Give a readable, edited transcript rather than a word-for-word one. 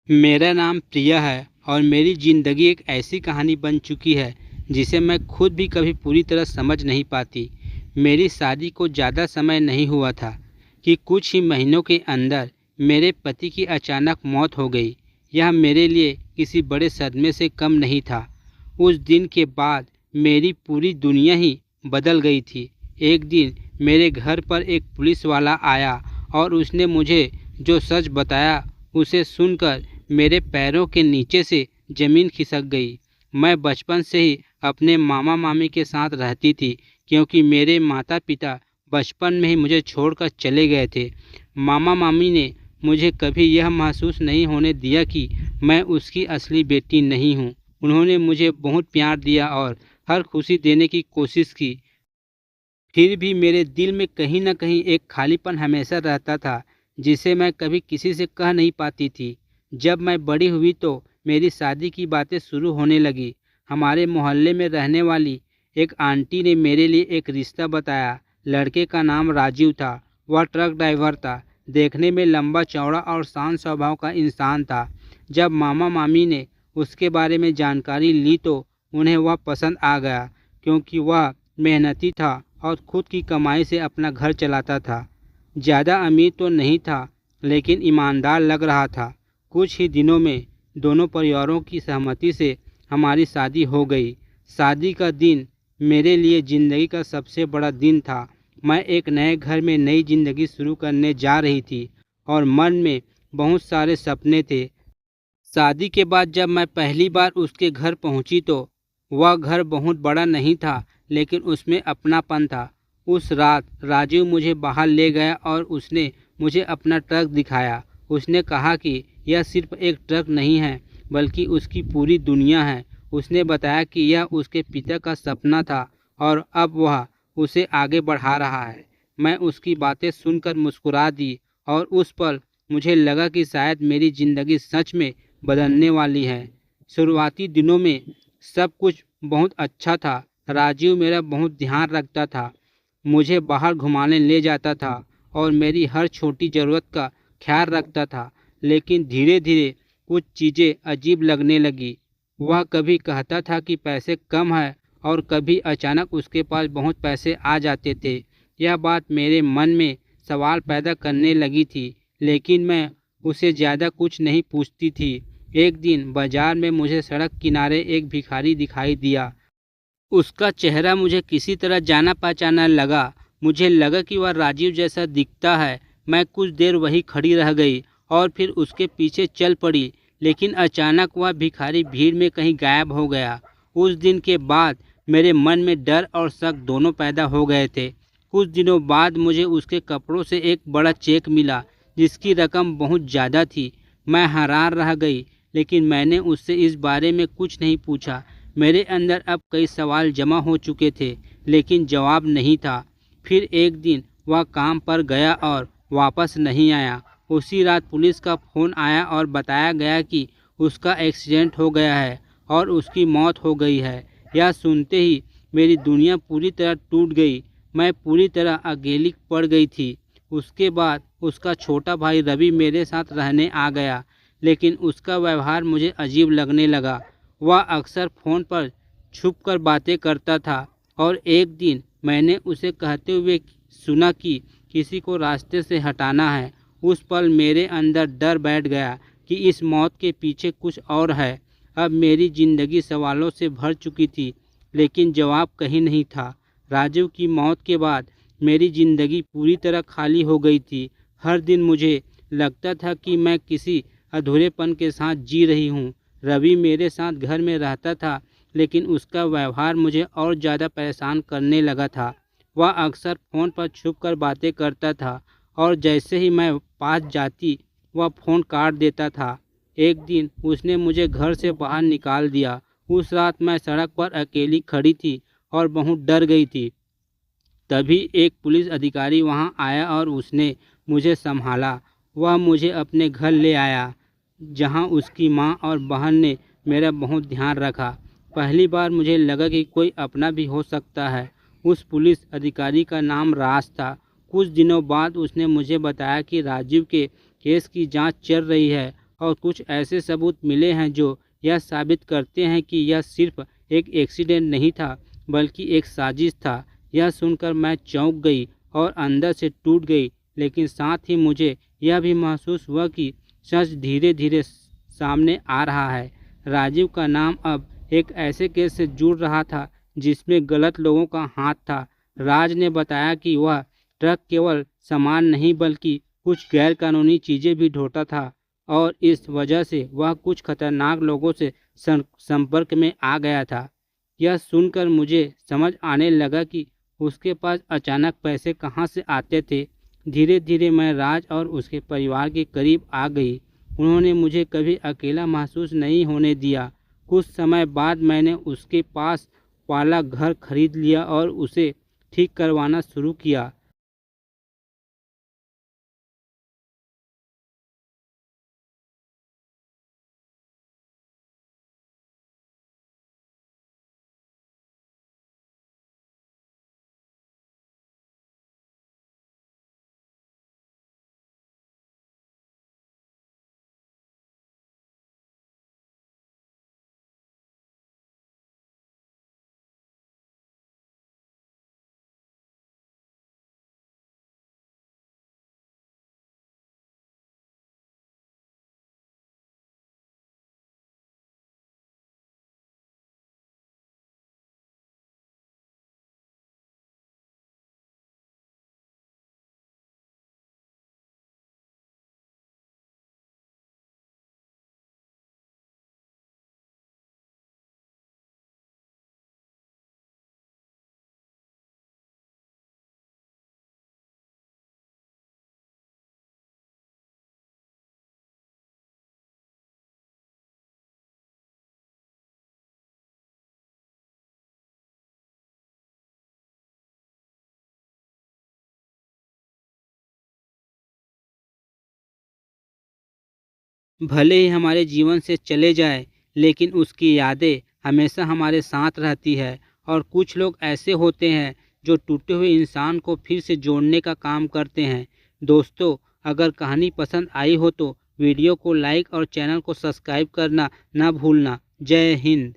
मेरा नाम प्रिया है और मेरी ज़िंदगी एक ऐसी कहानी बन चुकी है जिसे मैं खुद भी कभी पूरी तरह समझ नहीं पाती। मेरी शादी को ज़्यादा समय नहीं हुआ था कि कुछ ही महीनों के अंदर मेरे पति की अचानक मौत हो गई। यह मेरे लिए किसी बड़े सदमे से कम नहीं था। उस दिन के बाद मेरी पूरी दुनिया ही बदल गई थी। एक दिन मेरे घर पर एक पुलिस वाला आया और उसने मुझे जो सच बताया उसे सुनकर मेरे पैरों के नीचे से ज़मीन खिसक गई। मैं बचपन से ही अपने मामा मामी के साथ रहती थी क्योंकि मेरे माता पिता बचपन में ही मुझे छोड़कर चले गए थे। मामा मामी ने मुझे कभी यह महसूस नहीं होने दिया कि मैं उसकी असली बेटी नहीं हूँ। उन्होंने मुझे बहुत प्यार दिया और हर खुशी देने की कोशिश की। फिर भी मेरे दिल में कहीं न कहीं एक खालीपन हमेशा रहता था, जिसे मैं कभी किसी से कह नहीं पाती थी। जब मैं बड़ी हुई तो मेरी शादी की बातें शुरू होने लगी। हमारे मोहल्ले में रहने वाली एक आंटी ने मेरे लिए एक रिश्ता बताया। लड़के का नाम राजीव था। वह ट्रक ड्राइवर था। देखने में लंबा चौड़ा और शांत स्वभाव का इंसान था। जब मामा मामी ने उसके बारे में जानकारी ली तो उन्हें वह पसंद आ गया, क्योंकि वह मेहनती था और खुद की कमाई से अपना घर चलाता था। ज़्यादा अमीर तो नहीं था, लेकिन ईमानदार लग रहा था। कुछ ही दिनों में दोनों परिवारों की सहमति से हमारी शादी हो गई। शादी का दिन मेरे लिए ज़िंदगी का सबसे बड़ा दिन था। मैं एक नए घर में नई ज़िंदगी शुरू करने जा रही थी और मन में बहुत सारे सपने थे। शादी के बाद जब मैं पहली बार उसके घर पहुंची तो वह घर बहुत बड़ा नहीं था, लेकिन उसमें अपनापन था। उस रात राजीव मुझे बाहर ले गया और उसने मुझे अपना ट्रक दिखाया। उसने कहा कि यह सिर्फ एक ट्रक नहीं है, बल्कि उसकी पूरी दुनिया है। उसने बताया कि यह उसके पिता का सपना था और अब वह उसे आगे बढ़ा रहा है। मैं उसकी बातें सुनकर मुस्कुरा दी और उस पल मुझे लगा कि शायद मेरी ज़िंदगी सच में बदलने वाली है। शुरुआती दिनों में सब कुछ बहुत अच्छा था। राजीव मेरा बहुत ध्यान रखता था, मुझे बाहर घुमाने ले जाता था और मेरी हर छोटी ज़रूरत का ख्याल रखता था। लेकिन धीरे धीरे कुछ चीज़ें अजीब लगने लगी। वह कभी कहता था कि पैसे कम है और कभी अचानक उसके पास बहुत पैसे आ जाते थे। यह बात मेरे मन में सवाल पैदा करने लगी थी, लेकिन मैं उसे ज़्यादा कुछ नहीं पूछती थी। एक दिन बाजार में मुझे सड़क किनारे एक भिखारी दिखाई दिया। उसका चेहरा मुझे किसी तरह जाना पहचाना लगा। मुझे लगा कि वह राजीव जैसा दिखता है। मैं कुछ देर वहीं खड़ी रह गई और फिर उसके पीछे चल पड़ी, लेकिन अचानक वह भिखारी भीड़ में कहीं गायब हो गया। उस दिन के बाद मेरे मन में डर और शक दोनों पैदा हो गए थे। कुछ दिनों बाद मुझे उसके कपड़ों से एक बड़ा चेक मिला, जिसकी रकम बहुत ज़्यादा थी। मैं हैरान रह गई, लेकिन मैंने उससे इस बारे में कुछ नहीं पूछा। मेरे अंदर अब कई सवाल जमा हो चुके थे, लेकिन जवाब नहीं था। फिर एक दिन वह काम पर गया और वापस नहीं आया। उसी रात पुलिस का फ़ोन आया और बताया गया कि उसका एक्सीडेंट हो गया है और उसकी मौत हो गई है। यह सुनते ही मेरी दुनिया पूरी तरह टूट गई। मैं पूरी तरह अकेली पड़ गई थी। उसके बाद उसका छोटा भाई रवि मेरे साथ रहने आ गया, लेकिन उसका व्यवहार मुझे अजीब लगने लगा। वह अक्सर फ़ोन पर छुपकर बातें करता था और एक दिन मैंने उसे कहते हुए सुना कि किसी को रास्ते से हटाना है। उस पल मेरे अंदर डर बैठ गया कि इस मौत के पीछे कुछ और है। अब मेरी ज़िंदगी सवालों से भर चुकी थी, लेकिन जवाब कहीं नहीं था। राजीव की मौत के बाद मेरी ज़िंदगी पूरी तरह खाली हो गई थी। हर दिन मुझे लगता था कि मैं किसी अधूरेपन के साथ जी रही हूँ। रवि मेरे साथ घर में रहता था, लेकिन उसका व्यवहार मुझे और ज़्यादा परेशान करने लगा था। वह अक्सर फ़ोन पर छुपकर बातें करता था और जैसे ही मैं पास जाती वह फ़ोन काट देता था। एक दिन उसने मुझे घर से बाहर निकाल दिया। उस रात मैं सड़क पर अकेली खड़ी थी और बहुत डर गई थी। तभी एक पुलिस अधिकारी वहां आया और उसने मुझे संभाला। वह मुझे अपने घर ले आया, जहां उसकी मां और बहन ने मेरा बहुत ध्यान रखा। पहली बार मुझे लगा कि कोई अपना भी हो सकता है। उस पुलिस अधिकारी का नाम राज था। कुछ दिनों बाद उसने मुझे बताया कि राजीव के केस की जांच चल रही है और कुछ ऐसे सबूत मिले हैं जो यह साबित करते हैं कि यह सिर्फ एक एक्सीडेंट नहीं था, बल्कि एक साजिश था। यह सुनकर मैं चौंक गई और अंदर से टूट गई, लेकिन साथ ही मुझे यह भी महसूस हुआ कि सच धीरे धीरे सामने आ रहा है। राजीव का नाम अब एक ऐसे केस से जुड़ रहा था जिसमें गलत लोगों का हाथ था। राज ने बताया कि वह ट्रक केवल सामान नहीं बल्कि कुछ गैर कानूनी चीज़ें भी ढोता था और इस वजह से वह कुछ खतरनाक लोगों से संपर्क में आ गया था। यह सुनकर मुझे समझ आने लगा कि उसके पास अचानक पैसे कहाँ से आते थे। धीरे धीरे मैं राज और उसके परिवार के करीब आ गई। उन्होंने मुझे कभी अकेला महसूस नहीं होने दिया। कुछ समय बाद मैंने उसके पास वाला घर खरीद लिया और उसे ठीक करवाना शुरू किया। भले ही हमारे जीवन से चले जाए, लेकिन उसकी यादें हमेशा हमारे साथ रहती है। और कुछ लोग ऐसे होते हैं जो टूटे हुए इंसान को फिर से जोड़ने का काम करते हैं। दोस्तों, अगर कहानी पसंद आई हो तो वीडियो को लाइक और चैनल को सब्सक्राइब करना ना भूलना। जय हिंद।